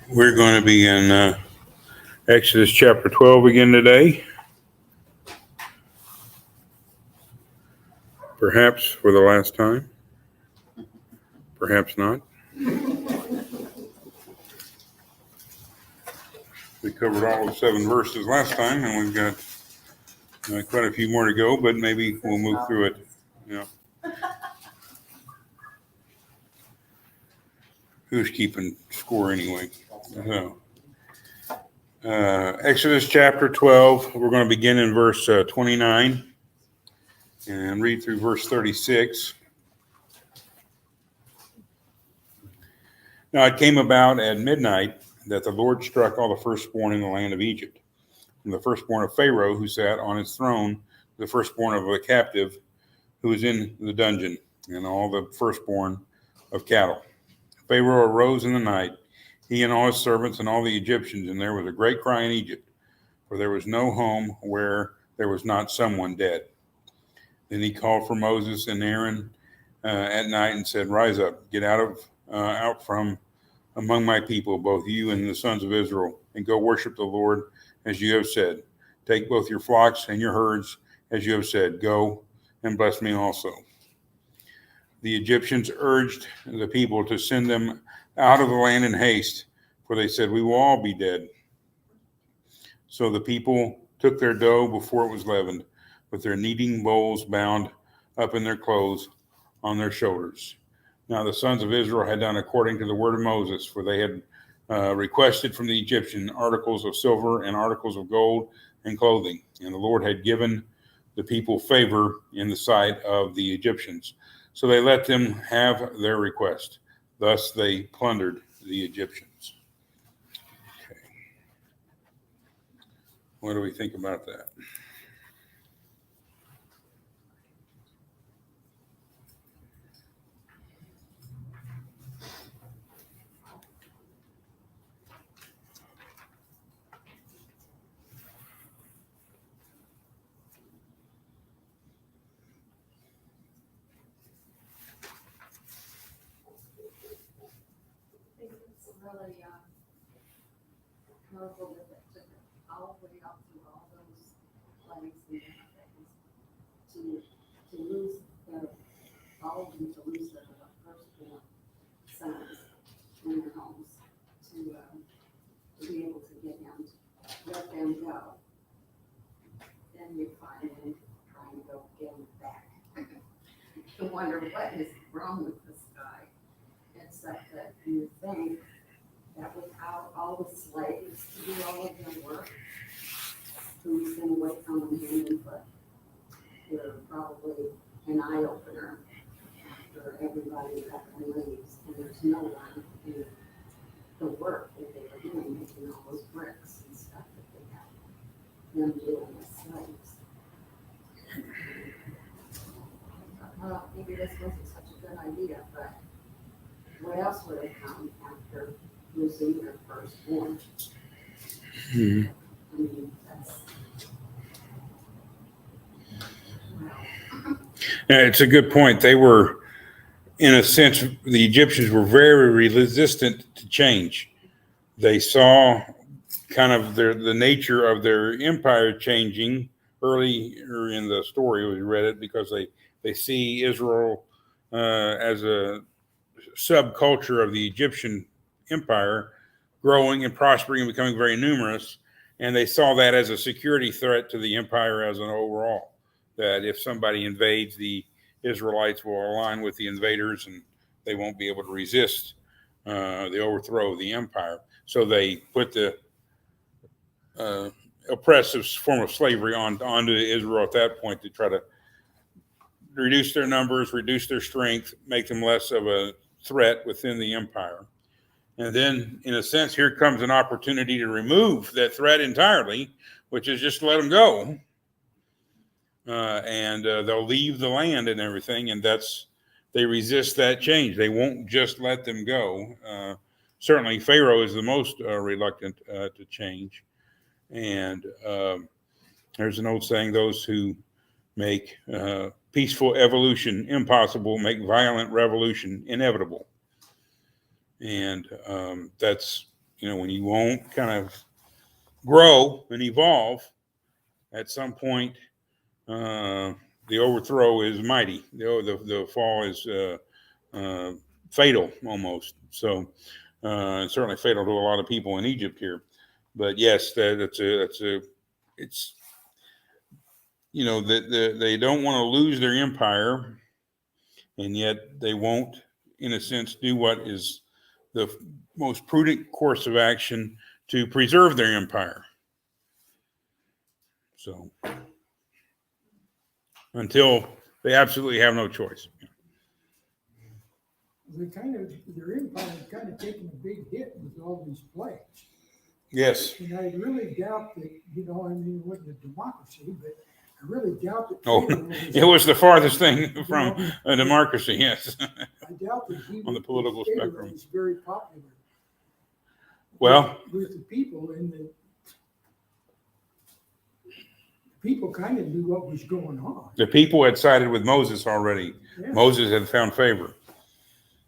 We're going to be in Exodus chapter 12 again today. Perhaps for the last time. Perhaps not. We covered all of 7 verses last time, and we've got quite a few more to go, but maybe we'll move through it. Yeah. Who's keeping score anyway? So, Exodus chapter 12, we're going to begin in verse 29 and read through verse 36. Now it came about at midnight that the Lord struck all the firstborn in the land of Egypt, from the firstborn of Pharaoh who sat on his throne, the firstborn of a captive who was in the dungeon, and all the firstborn of cattle. Pharaoh arose in the night, he and all his servants and all the Egyptians, and there was a great cry in Egypt, for there was no home where there was not someone dead. Then he called for Moses and Aaron at night and said, "Rise up, get out from among my people, both you and the sons of Israel, and go worship the Lord as you have said. Take both your flocks and your herds as you have said. Go and bless me also." The Egyptians urged the people to send them out of the land in haste, for they said, "We will all be dead." So the people took their dough before it was leavened, with their kneading bowls bound up in their clothes on their shoulders. Now the sons of Israel had done according to the word of Moses, for they had requested from the Egyptian articles of silver and articles of gold and clothing. And the Lord had given the people favor in the sight of the Egyptians. So they let them have their request. Thus they plundered the Egyptians. Okay. What do we think about that? Really powerful that it took all the way up through all those plagues and things to lose all of them, to lose their firstborn sons in their homes, to be able to get him, let them go. Then you find him trying to go get him back. You wonder what is wrong with this guy, except that you think that without all the slaves to do all of their work, who's going to wait on them hand and foot? They're probably an eye opener after everybody up and leaves, and there's no one to do the work that they were doing, making all those bricks and stuff that they have them doing as slaves. Well, maybe this wasn't such a good idea, but what else would have come after losing their firstborn? Hmm. I mean, that's, Yeah, it's a good point. They were, in a sense, the Egyptians were very resistant to change. They saw kind of the nature of their empire changing earlier in the story. We read it because they see Israel as a subculture of the Egyptian empire growing and prospering and becoming very numerous. And they saw that as a security threat to the empire as an overall, that if somebody invades, the Israelites will align with the invaders and they won't be able to resist the overthrow of the empire. So they put the oppressive form of slavery onto Israel at that point to try to reduce their numbers, reduce their strength, make them less of a threat within the empire. And then, in a sense, here comes an opportunity to remove that threat entirely, which is just to let them go. And they'll leave the land and everything, and they resist that change. They won't just let them go. Certainly, Pharaoh is the most reluctant to change. And there's an old saying, those who make peaceful evolution impossible make violent revolution inevitable. And that's, when you won't kind of grow and evolve, at some point, the overthrow is mighty. The fall is fatal almost. So certainly fatal to a lot of people in Egypt here. But yes, it's that they don't want to lose their empire, and yet they won't, in a sense, do what is the most prudent course of action to preserve their empire. So until they absolutely have no choice. Their empire kind of taken a big hit with all these plagues. Yes. And I really doubt that, it wasn't a democracy, but I really doubt that. Oh, it was the farthest thing from a democracy, yes. I doubt that he on the political spectrum was very popular. Well, with the people, and the people kind of knew what was going on. The people had sided with Moses already. Yeah. Moses had found favor.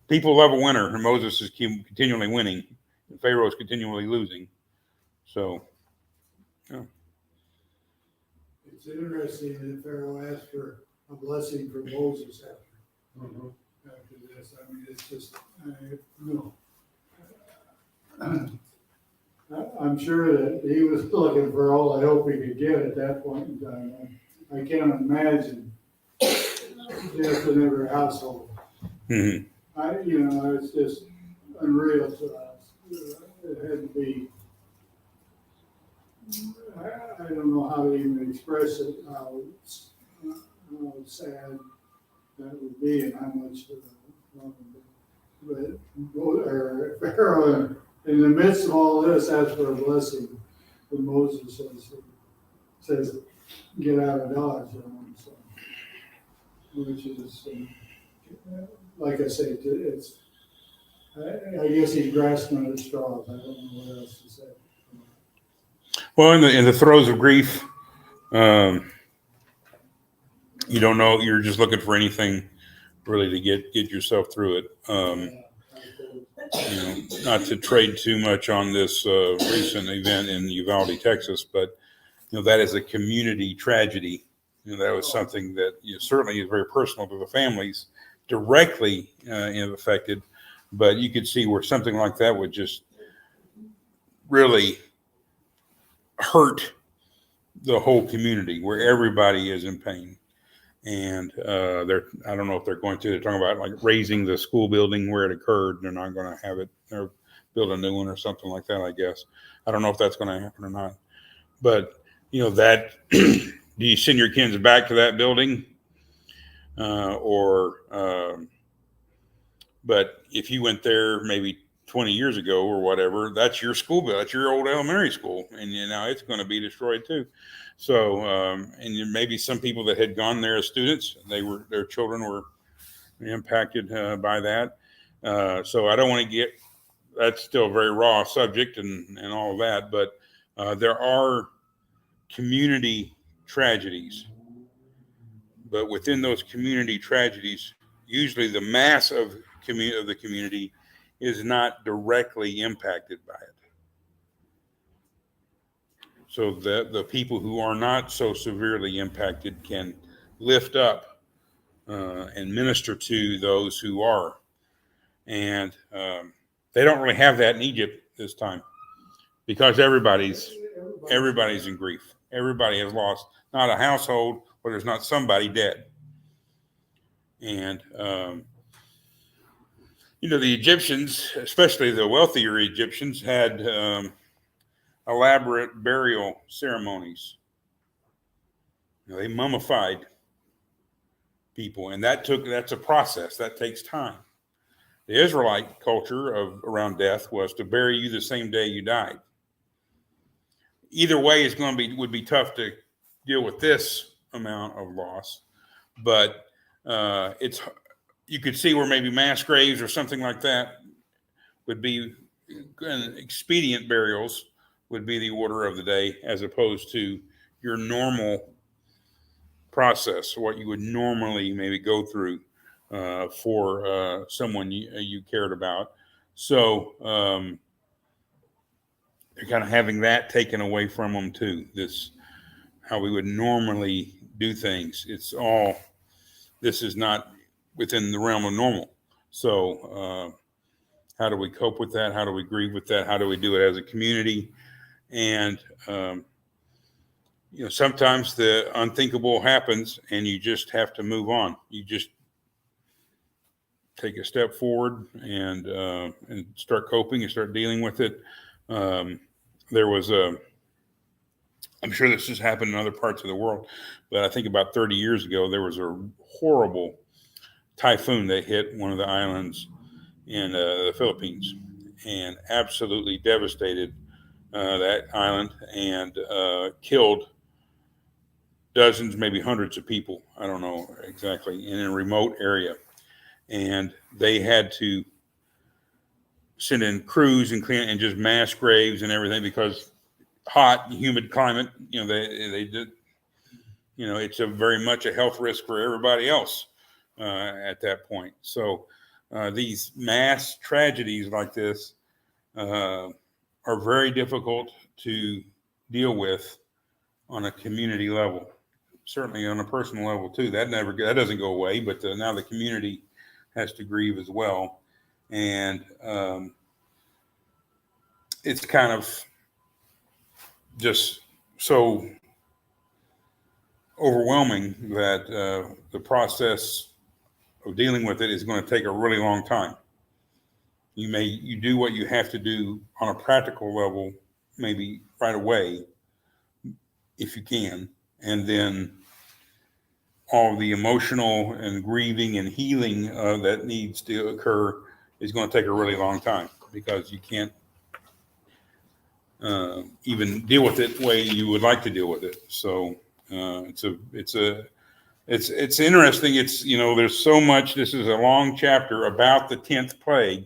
People love a winner, and Moses is continually winning, and Pharaoh is continually losing. So, yeah. It's interesting that Pharaoh asked for a blessing for Moses after this. I mean, it's just, I'm sure that he was looking for all the help he could get at that point in time. I can't imagine death in every household. Mm-hmm. It's just unreal to us. It had to be. I don't know how to even express it, how sad that would be, and how much. But Pharaoh, in the midst of all this, asked for a blessing. And Moses says, "Get out of Dodge," so, which is, like I say, it's. I guess he's grasping at straws. I don't know what else to say. Well, in the throes of grief, you don't know. You're just looking for anything really to get yourself through it. Not to trade too much on this recent event in Uvalde, Texas, but that is a community tragedy. That was something that certainly is very personal to the families directly affected, but you could see where something like that would just really hurt the whole community, where everybody is in pain. And I don't know if they're talking about like raising the school building where it occurred. They're not going to have it, or build a new one or something like that, I guess. I don't know if that's going to happen or not. But, that, do you send your kids back to that building? But if you went there maybe 20 years ago or whatever, that's your school, that's your old elementary school. And now it's going to be destroyed too. So, and maybe some people that had gone there as students, their children were impacted by that. So I don't want to that's still a very raw subject and all of that, but there are community tragedies. But within those community tragedies, usually the mass of the community is not directly impacted by it. So the people who are not so severely impacted can lift up and minister to those who are. And they don't really have that in Egypt this time, because everybody's in grief. Everybody has lost, not a household where there's not somebody dead. And the Egyptians, especially the wealthier Egyptians, had elaborate burial ceremonies. They mummified people, and that's a process that takes time. The Israelite culture around death was to bury you the same day you died. Either way, would be tough to deal with this amount of loss, but you could see where maybe mass graves or something like that would be expedient burials would be the order of the day, as opposed to your normal process, what you would normally maybe go through for someone you cared about. So they're kind of having that taken away from them too. This, how we would normally do things. This is not within the realm of normal. So how do we cope with that? How do we grieve with that? How do we do it as a community? And, sometimes the unthinkable happens and you just have to move on. You just take a step forward and start coping and start dealing with it. There was I'm sure this has happened in other parts of the world, but I think about 30 years ago, there was a horrible typhoon that hit one of the islands in the Philippines and absolutely devastated that island and killed dozens, maybe hundreds of people. I don't know exactly, in a remote area. And they had to send in crews and clean and just mass graves and everything because hot, humid climate, they did, it's a very much a health risk for everybody else at that point. So these mass tragedies like this are very difficult to deal with on a community level, certainly on a personal level too. That doesn't go away, but now the community has to grieve as well. And it's kind of just so overwhelming that the process of dealing with it is going to take a really long time. You do what you have to do on a practical level, maybe right away, if you can, and then all the emotional and grieving and healing that needs to occur is going to take a really long time because you can't even deal with it the way you would like to deal with it. So it's interesting. It's, there's so much. This is a long chapter about the 10th plague,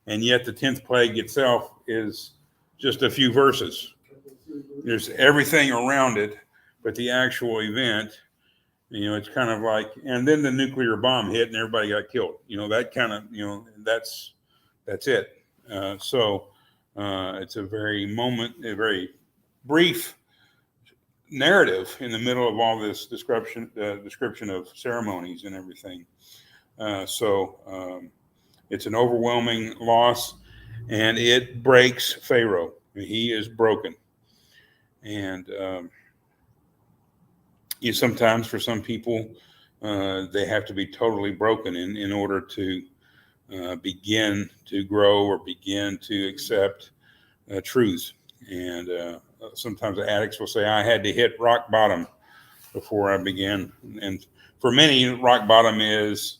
and yet the 10th plague itself is just a few verses. There's everything around it, but the actual event, it's kind of like, and then the nuclear bomb hit and everybody got killed. That kind of, that's it. So it's a very brief narrative in the middle of all this description of ceremonies and everything. So it's an overwhelming loss, and it breaks Pharaoh. He is broken. And sometimes for some people, they have to be totally broken in order to begin to grow or begin to accept truths. And sometimes the addicts will say, I had to hit rock bottom before I began. And for many, rock bottom is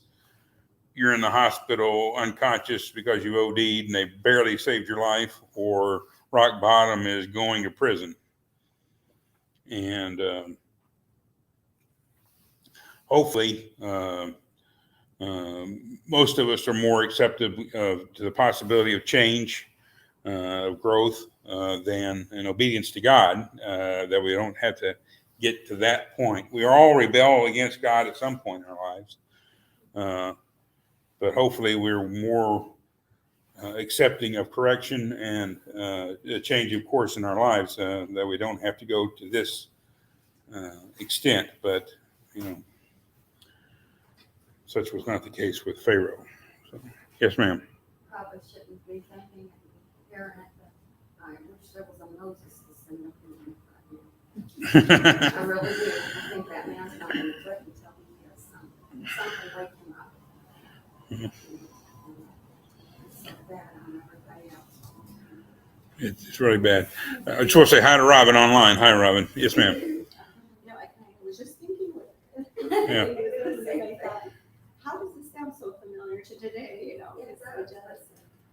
you're in the hospital unconscious because you OD'd and they barely saved your life, or rock bottom is going to prison. And hopefully, most of us are more accepted to the possibility of change, of growth, than in obedience to God, that we don't have to get to that point. We all rebel against God at some point in our lives. But hopefully we're more accepting of correction and a change of course in our lives, that we don't have to go to this extent. But, such was not the case with Pharaoh. So, yes, ma'am. Probably shouldn't be thinking parent, but I wish there was a Moses to send up in I really do. I think that man's not going to quit until he has something wake him up. It's so bad on everybody else. It's really bad. I just want to say hi to Robin online. Hi, Robin. Yes, ma'am. No, I was just thinking with it. Yeah. How does this sound so familiar to today?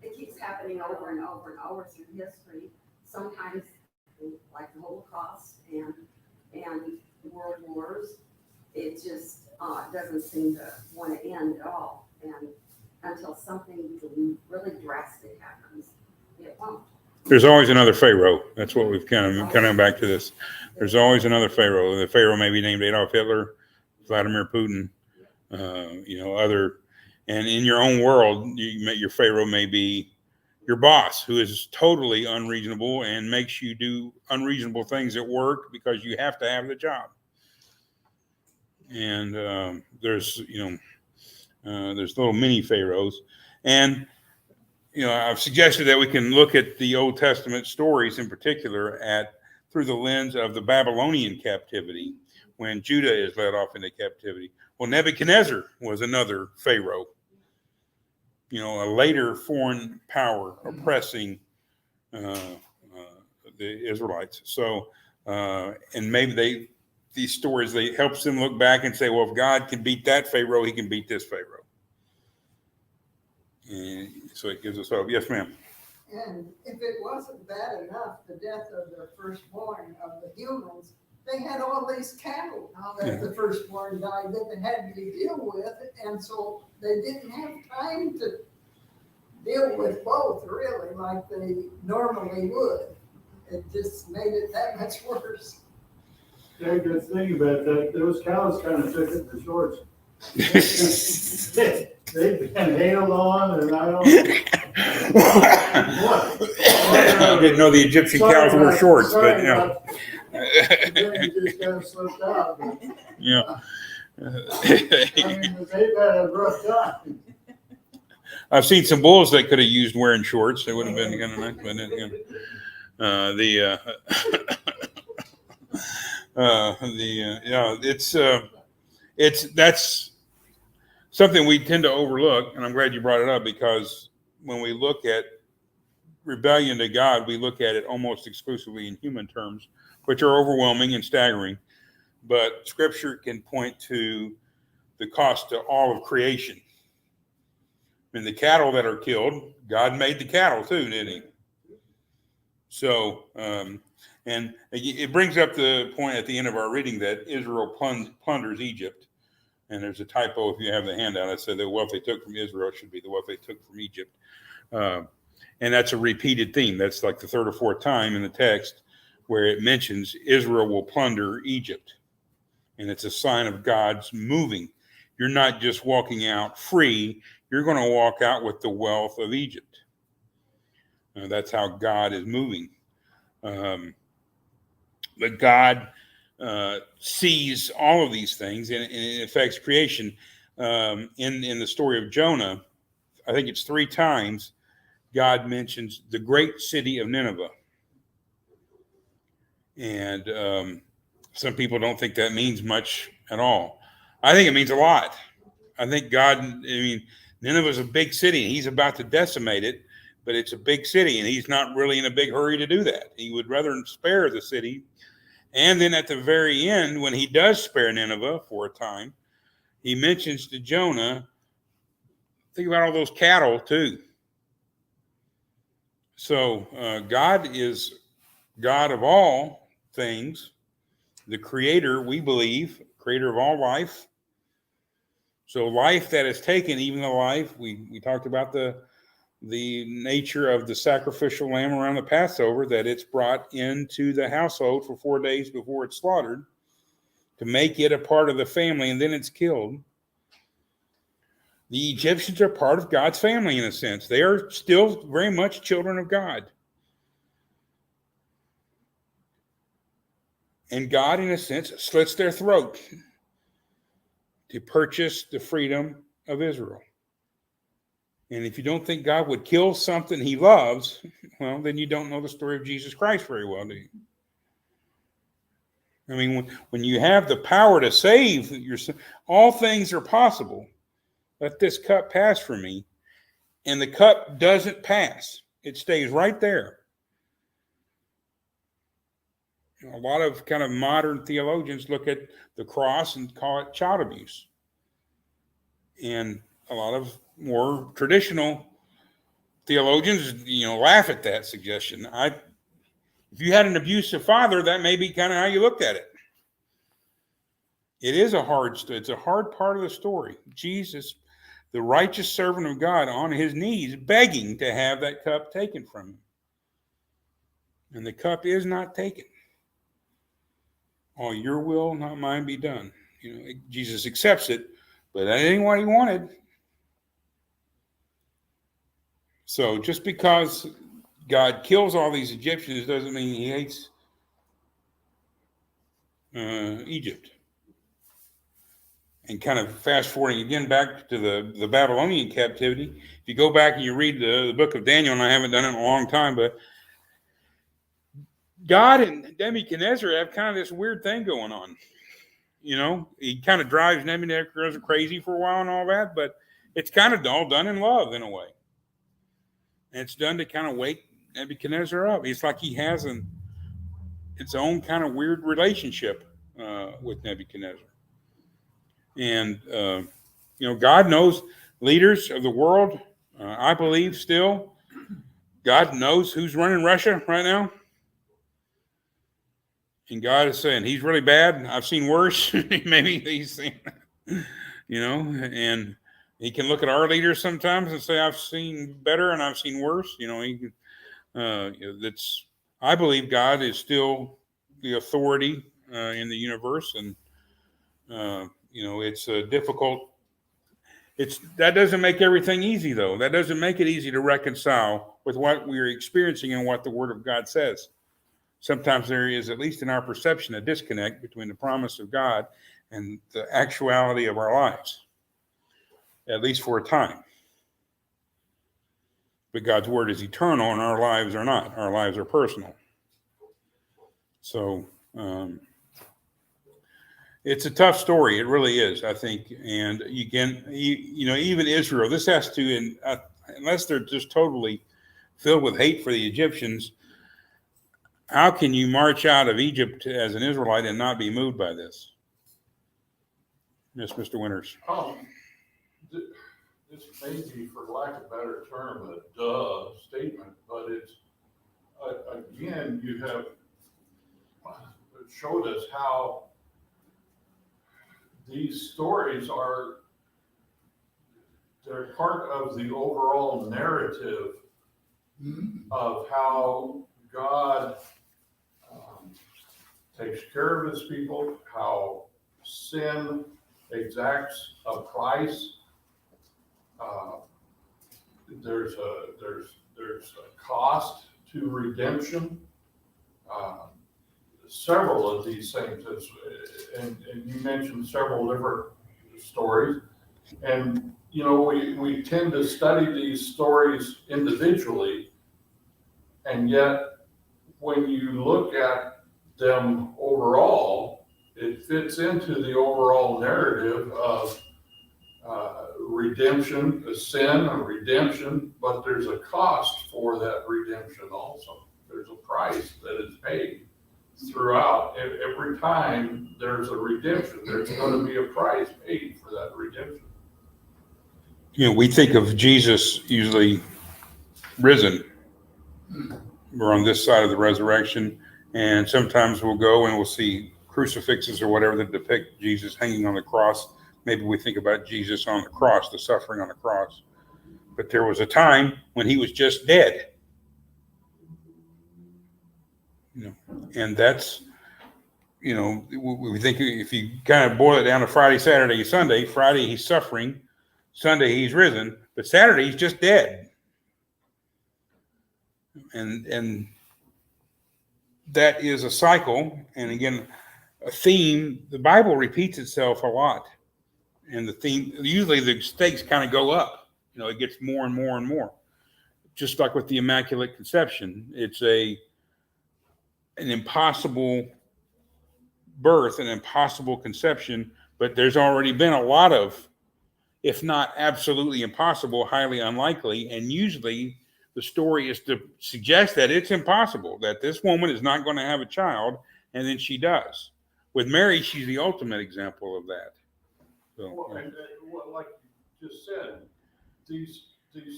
It keeps happening over and over and over through history. Sometimes, like the Holocaust and world wars, it just doesn't seem to want to end at all. And until something really drastic happens, it won't. There's always another Pharaoh. That's what we've kind of back to this. There's always another Pharaoh. The Pharaoh may be named Adolf Hitler, Vladimir Putin, other. And in your own world, your Pharaoh may be your boss who is totally unreasonable and makes you do unreasonable things at work because you have to have the job. And there's little mini pharaohs. And I've suggested that we can look at the Old Testament stories in particular through the lens of the Babylonian captivity, when Judah is led off into captivity. Well, Nebuchadnezzar was another pharaoh, a later foreign power oppressing the Israelites. So, and maybe these stories, they helps them look back and say, well, if God can beat that pharaoh, he can beat this pharaoh. And so it gives us hope. Yes, ma'am. And if it wasn't bad enough, the death of the firstborn of the humans, they had all these cattle that the firstborn died that they had to deal with. And so they didn't have time to deal with both, really, like they normally would. It just made it that much worse. Yeah, good thing about that, those cows kind of took it to shorts. They've been hailed on, and I don't. I didn't know the Egyptian cows wore shorts, but They just kind of slipped out. But, yeah. I mean, they've had a rough time. I've seen some bulls that could have used wearing shorts. They would have been kind of nice, but that's something we tend to overlook, and I'm glad you brought it up, because when we look at rebellion to God, we look at it almost exclusively in human terms, which are overwhelming and staggering. But Scripture can point to the cost to all of creation. And the cattle that are killed, God made the cattle too, didn't he? So, and it brings up the point at the end of our reading that Israel plunders Egypt. And there's a typo if you have the handout. That said the wealth they took from Israel should be the wealth they took from Egypt. And that's a repeated theme. That's like the third or fourth time in the text where it mentions Israel will plunder Egypt. And it's a sign of God's moving. You're not just walking out free. You're going to walk out with the wealth of Egypt. That's how God is moving. But God sees all of these things, and it affects creation. In the story of Jonah, I think it's 3 times God mentions the great city of Nineveh. And some people don't think that means much at all. I think it means a lot. I think Nineveh is a big city, and he's about to decimate it, but it's a big city, and he's not really in a big hurry to do that. He would rather spare the city. And then at the very end, when he does spare Nineveh for a time, he mentions to Jonah, think about all those cattle too. So God is God of all things, the creator, we believe, creator of all life. So life that is taken, even the life, we talked about the nature of the sacrificial lamb around the Passover, that it's brought into the household for 4 days before it's slaughtered to make it a part of the family, and then it's killed. The Egyptians are part of God's family in a sense. They are still very much children of God. And God, in a sense, slits their throat to purchase the freedom of Israel. And if you don't think God would kill something he loves, well, then you don't know the story of Jesus Christ very well, do you? I mean, when you have the power to save yourself, all things are possible. Let this cup pass from me. And the cup doesn't pass. It stays right there. A lot of kind of modern theologians look at the cross and call it child abuse. And a lot of more traditional theologians, laugh at that suggestion. If you had an abusive father, that may be kind of how you looked at it. It's a hard part of the story. Jesus, the righteous servant of God, on his knees, begging to have that cup taken from him. And the cup is not taken. Oh, your will, not mine, be done. Jesus accepts it, but that ain't what he wanted. So just because God kills all these Egyptians doesn't mean he hates Egypt. And kind of fast forwarding again back to the Babylonian captivity, if you go back and you read the book of Daniel, and I haven't done it in a long time, but God and Nebuchadnezzar have kind of this weird thing going on. You know, he kind of drives Nebuchadnezzar crazy for a while and all that, but it's kind of all done in love in a way. And it's done to kind of wake Nebuchadnezzar up. It's like he has its own kind of weird relationship with Nebuchadnezzar. And, God knows leaders of the world, I believe still, God knows who's running Russia right now. And God is saying, he's really bad. I've seen worse. Maybe he's seen, and he can look at our leaders sometimes and say, I've seen better and I've seen worse. I believe God is still the authority in the universe. And, it's difficult. That doesn't make everything easy, though. That doesn't make it easy to reconcile with what we're experiencing and what the Word of God says. Sometimes there is, at least in our perception, a disconnect between the promise of God and the actuality of our lives, at least for a time. But God's Word is eternal and our lives are not. Our lives are personal. So it's a tough story. It really is, I think. And even Israel, this has to, unless they're just totally filled with hate for the Egyptians, how can you march out of Egypt as an Israelite and not be moved by this? Yes, Mr. Winters. This may be, for lack of a better term, a duh statement, but it's, again, you have showed us how these stories they're part of the overall narrative of how God takes care of his people, how sin exacts a price. There's a cost to redemption. Several of these things, and you mentioned several different stories, and we tend to study these stories individually, and yet when you look at them overall, it fits into the overall narrative of redemption, a sin, a redemption, but there's a cost for that redemption also. There's a price that is paid throughout. Every time there's a redemption, there's going to be a price paid for that redemption. We think of Jesus usually risen. We're on this side of the resurrection, and sometimes we'll go and we'll see crucifixes or whatever that depict Jesus hanging on the cross. Maybe we think about Jesus on the cross, the suffering on the cross. But there was a time when he was just dead. And that's, we think if you kind of boil it down to Friday, Saturday, Sunday, Friday he's suffering, Sunday he's risen, but Saturday he's just dead. And that is a cycle, and again, a theme. The Bible repeats itself a lot, and the theme, usually the stakes kind of go up. It gets more and more and more. Just like with the Immaculate Conception, it's an impossible birth, an impossible conception, but there's already been a lot of, if not absolutely impossible, highly unlikely, and usually the story is to suggest that it's impossible, that this woman is not going to have a child, and then she does. With Mary, she's the ultimate example of that. So, and like you just said, these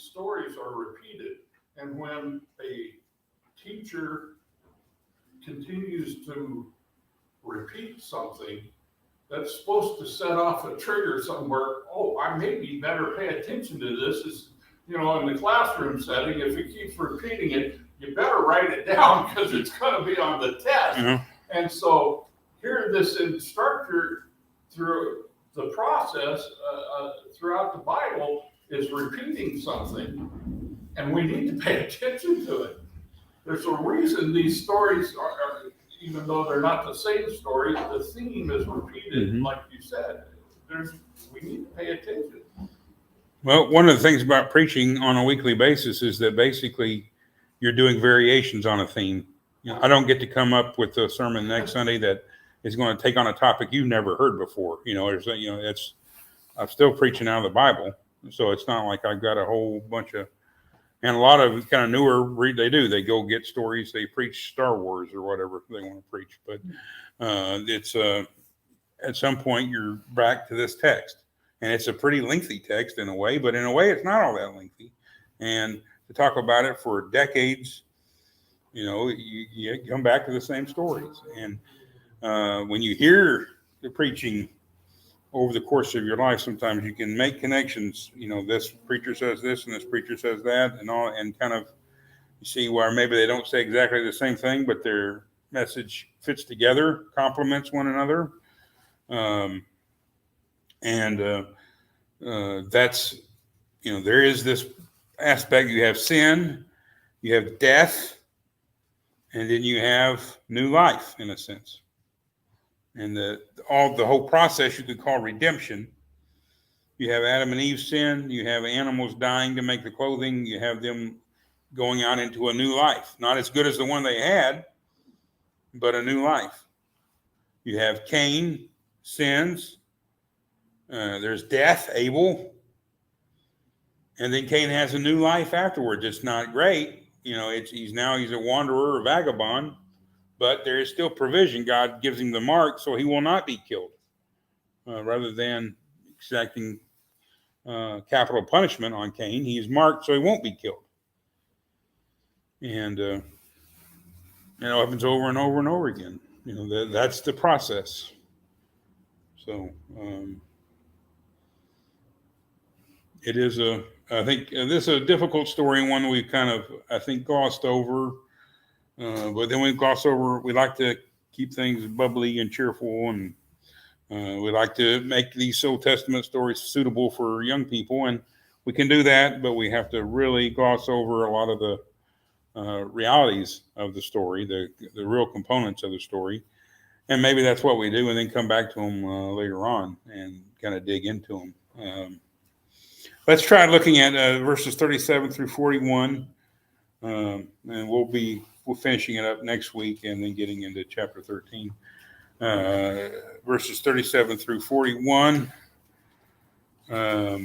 stories are repeated, and when a teacher continues to repeat something, that's supposed to set off a trigger somewhere. Oh, I maybe better pay attention to this. In the classroom setting, if it keeps repeating it, you better write it down because it's going to be on the test. Mm-hmm. And so here, this instructor through the process throughout the Bible is repeating something, And we need to pay attention to it. There's a reason these stories even though they're not the same story, the theme is repeated, Mhm. like you said. We need to pay attention. Well, one of the things about preaching on a weekly basis is that basically you're doing variations on a theme. You know, I don't get to come up with a sermon next Sunday that is going to take on a topic you've never heard before. I'm still preaching out of the Bible, so it's not like I've got a whole bunch of. And a lot of kind of newer they go get stories. They preach Star Wars or whatever they want to preach. But it's at some point you're back to this text, and it's a pretty lengthy text in a way, but in a way it's not all that lengthy. And to talk about it for decades, you come back to the same stories. And when you hear the preaching over the course of your life, sometimes you can make connections. This preacher says this and this preacher says that, and kind of you see where maybe they don't say exactly the same thing, but their message fits together, complements one another. That's, there is this aspect. You have sin, you have death, and then you have new life in a sense. And the whole process you could call redemption. You have Adam and Eve's sin. You have animals dying to make the clothing. You have them going out into a new life, not as good as the one they had, but a new life. You have Cain, sins. There's death, Abel, and then Cain has a new life afterwards. It's not great, he's a wanderer, a vagabond. But there is still provision. God gives him the mark, so he will not be killed. Rather than exacting capital punishment on Cain, he is marked so he won't be killed. And it happens over and over and over again. That's the process. So it is I think this is a difficult story, and one we've kind of, I think, glossed over. But then we gloss over, we like to keep things bubbly and cheerful, and we like to make these Old Testament stories suitable for young people, and we can do that, but we have to really gloss over a lot of the realities of the story, the real components of the story, and maybe that's what we do, and then come back to them later on and kind of dig into them. Let's try looking at verses 37 through 41, and we're finishing it up next week and then getting into chapter 13. Verses 37 through 41. Now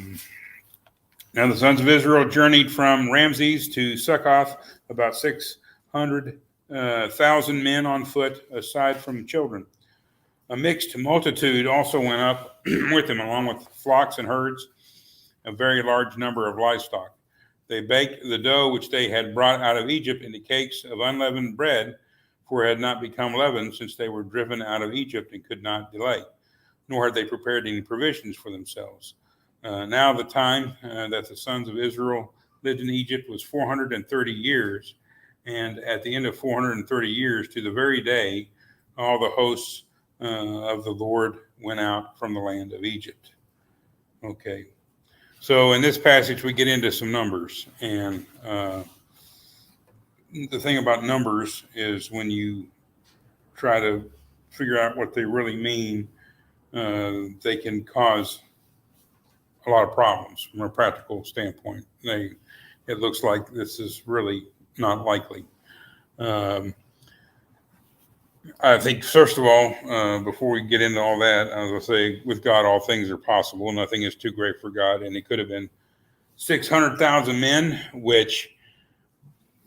the sons of Israel journeyed from Ramses to Succoth, about 600,000 men on foot, aside from children. A mixed multitude also went up with them, along with flocks and herds, a very large number of livestock. They baked the dough which they had brought out of Egypt into cakes of unleavened bread, for it had not become leavened since they were driven out of Egypt and could not delay, nor had they prepared any provisions for themselves. Now the time that the sons of Israel lived in Egypt was 430 years, and at the end of 430 years, to the very day, all the hosts of the Lord went out from the land of Egypt. Okay. So in this passage, we get into some numbers, and the thing about numbers is when you try to figure out what they really mean, they can cause a lot of problems from a practical standpoint. It looks like this is really not likely. I think, first of all, before we get into all that, I was going to say, with God, all things are possible. Nothing is too great for God. And it could have been 600,000 men, which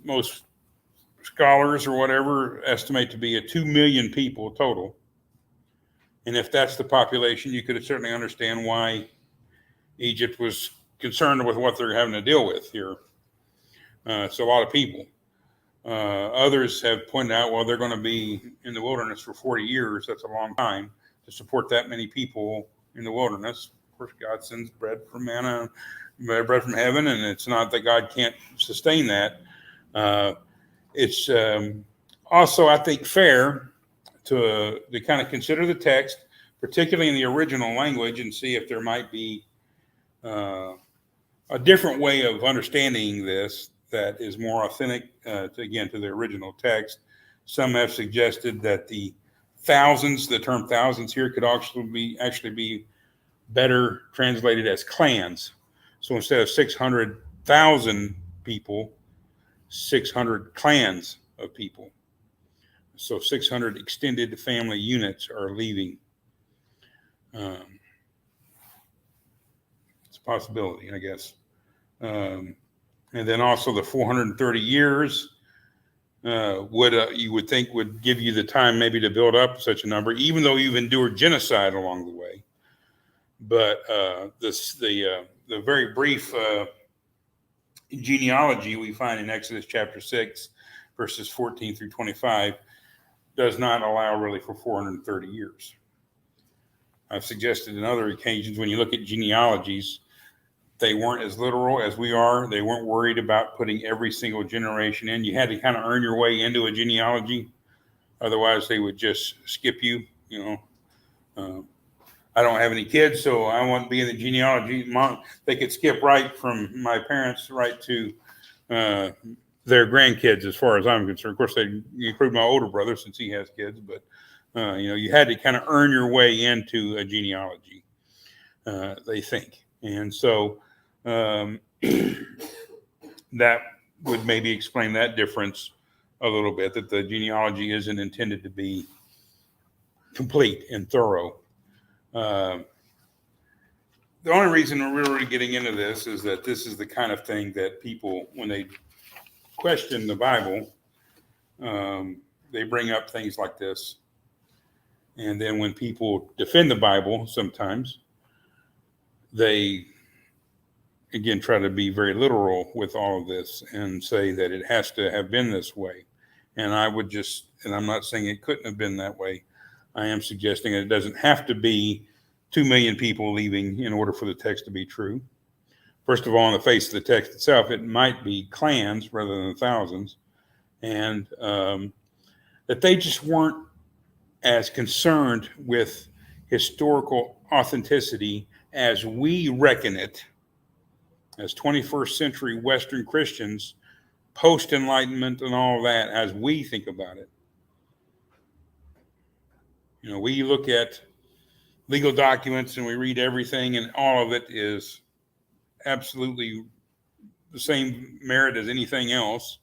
most scholars or whatever estimate to be 2 million people total. And if that's the population, you could certainly understand why Egypt was concerned with what they're having to deal with here. It's a lot of people. Others have pointed out, well, they're going to be in the wilderness for 40 years. That's a long time to support that many people in the wilderness. Of course, God sends bread from manna, bread from heaven, and it's not that God can't sustain that. It's also, I think, fair to kind of consider the text, particularly in the original language, and see if there might be a different way of understanding this that is more authentic, to the original text. Some have suggested that the term thousands here could actually be better translated as clans. So instead of 600,000 people, 600 clans of people. So 600 extended family units are leaving. It's a possibility, I guess. And then also the 430 years you would think would give you the time maybe to build up such a number, even though you've endured genocide along the way. But the very brief genealogy we find in Exodus chapter 6, verses 14 through 25, does not allow really for 430 years. I've suggested in other occasions, when you look at genealogies, they weren't as literal as we are. They weren't worried about putting every single generation in. You had to kind of earn your way into a genealogy. Otherwise, they would just skip you, I don't have any kids, so I won't be in the genealogy. They could skip right from my parents right to their grandkids, as far as I'm concerned. Of course, they include my older brother since he has kids, but you had to kind of earn your way into a genealogy, they think. And so that would maybe explain that difference a little bit, that the genealogy isn't intended to be complete and thorough. The only reason we're really getting into this is that this is the kind of thing that people, when they question the Bible, they bring up things like this. And then when people defend the Bible, sometimes they, again, try to be very literal with all of this and say that it has to have been this way. And I'm not saying it couldn't have been that way. I am suggesting that it doesn't have to be 2 million people leaving in order for the text to be true. First of all, on the face of the text itself, it might be clans rather than thousands. And that they just weren't as concerned with historical authenticity as we reckon it, as 21st century Western Christians, post-Enlightenment and all that, as we think about it. We look at legal documents and we read everything, and all of it is absolutely the same merit as anything else.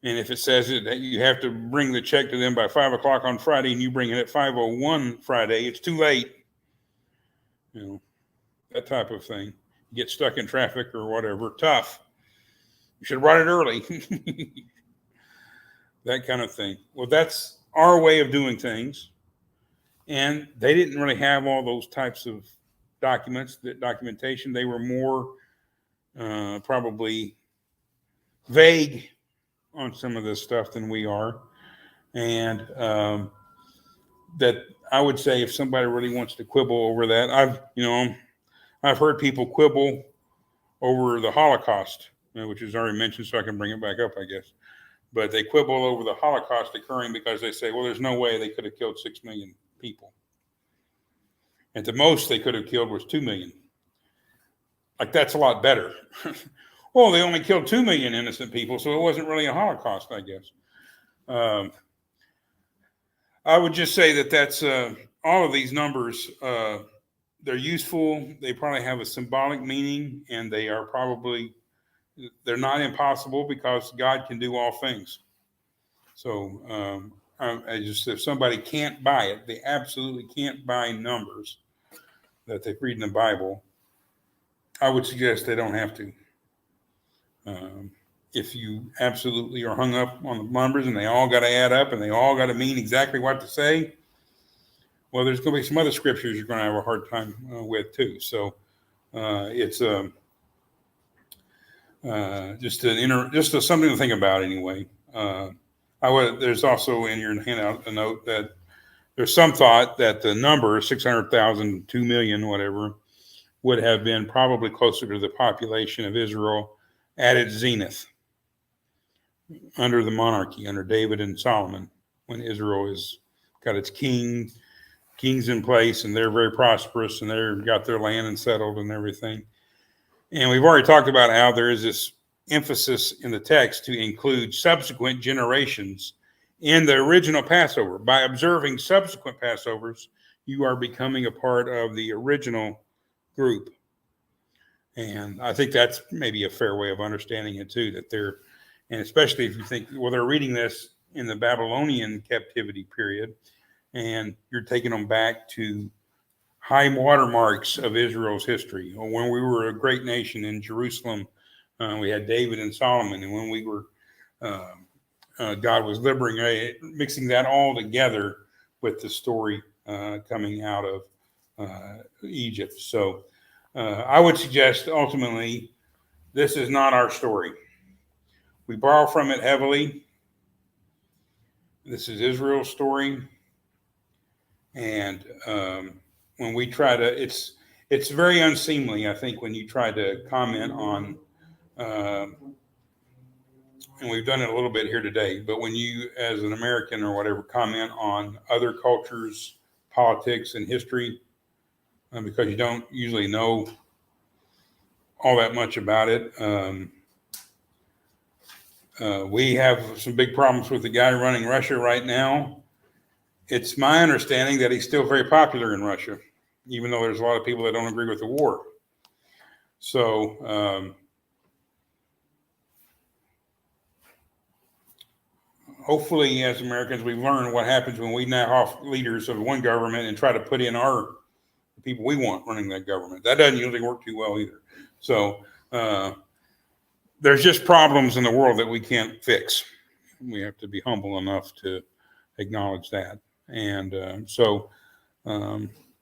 And if it says that you have to bring the check to them by 5 o'clock on Friday and you bring it at 5:01 Friday, it's too late. That type of thing. You get stuck in traffic or whatever, tough. You should write it early. That kind of thing. Well, that's our way of doing things. And they didn't really have all those types of documentation. They were more probably vague on some of this stuff than we are. And that I would say, if somebody really wants to quibble over that, I've heard people quibble over the Holocaust, which is already mentioned, so I can bring it back up, I guess. But they quibble over the Holocaust occurring because they say, well, there's no way they could have killed 6 million people. At the most they could have killed was 2 million. Like, that's a lot better. Well, they only killed 2 million innocent people, so it wasn't really a Holocaust, I guess. I would just say that that's all of these numbers. They're useful. They probably have a symbolic meaning, and they're not impossible because God can do all things. So if somebody can't buy it, they absolutely can't buy numbers that they read in the Bible, I would suggest they don't have to. If you absolutely are hung up on the numbers and they all got to add up and they all got to mean exactly what to say, well, there's going to be some other scriptures you're going to have a hard time with too. So it's just something to think about anyway. There's also in your handout a note that there's some thought that the number 600,000, 2 million, whatever, would have been probably closer to the population of Israel at its zenith under the monarchy, under David and Solomon, when Israel has got its kings in place and they're very prosperous and they've got their land and settled and everything. And we've already talked about how there is this emphasis in the text to include subsequent generations in the original Passover. By observing subsequent Passovers, you are becoming a part of the original group. And I think that's maybe a fair way of understanding it too, that they're, and especially if you think, well, they're reading this in the Babylonian captivity period, and you're taking them back to high watermarks of Israel's history. When we were a great nation in Jerusalem, we had David and Solomon, and when we were, God was liberating, mixing that all together with the story coming out of Egypt. So I would suggest ultimately, this is not our story. We borrow from it heavily. This is Israel's story. And when we try to, it's very unseemly, I think, when you try to comment on, and we've done it a little bit here today, but when you, as an American or whatever, comment on other cultures, politics, and history, because you don't usually know all that much about it. We have some big problems with the guy running Russia right now. It's my understanding that he's still very popular in Russia, even though there's a lot of people that don't agree with the war. So hopefully, as Americans, we've learned what happens when we knock off leaders of one government and try to put in the people we want running that government. That doesn't usually work too well either. So there's just problems in the world that we can't fix. We have to be humble enough to acknowledge that. And so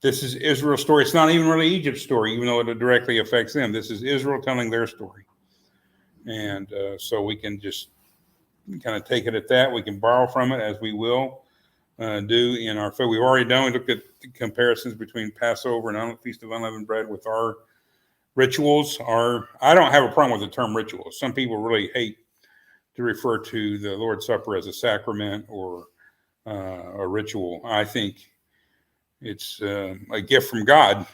this is Israel's story. It's not even really Egypt's story, even though it directly affects them. This is Israel telling their story. And so we can just kind of take it at that. We can borrow from it, as we will do in our food. We've already done. We looked at the comparisons between Passover and Feast of Unleavened Bread with our rituals. I don't have a problem with the term rituals. Some people really hate to refer to the Lord's Supper as a sacrament or a ritual. I think it's a gift from God.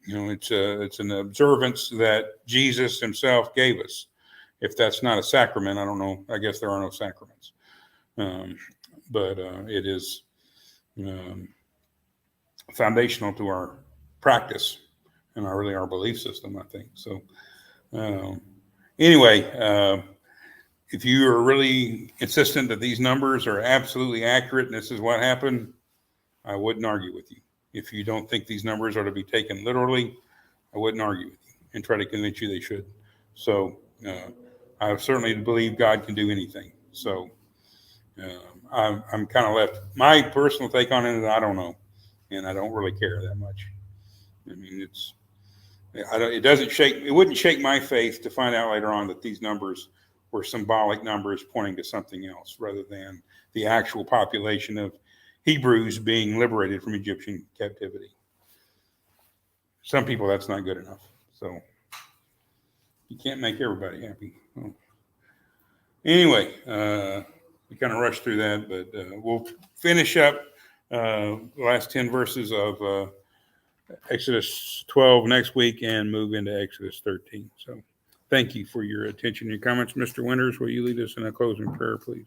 It's an observance that Jesus himself gave us. If that's not a sacrament, I don't know. I guess there are no sacraments. But it is foundational to our practice and our belief system, I think. So anyway, if you are really insistent that these numbers are absolutely accurate and this is what happened, I wouldn't argue with you. If you don't think these numbers are to be taken literally, I wouldn't argue with you and try to convince you they should. So I certainly believe God can do anything. So I'm kind of left. My personal take on it is I don't know, and I don't really care that much. I mean, it wouldn't shake my faith to find out later on that these numbers were symbolic numbers pointing to something else rather than the actual population of Hebrews being liberated from Egyptian captivity. Some people, that's not good enough. So you can't make everybody happy. Well, anyway, we kind of rushed through that, but we'll finish up the last 10 verses of Exodus 12 next week and move into Exodus 13. So thank you for your attention and your comments. Mr. Winters, will you lead us in a closing prayer, please?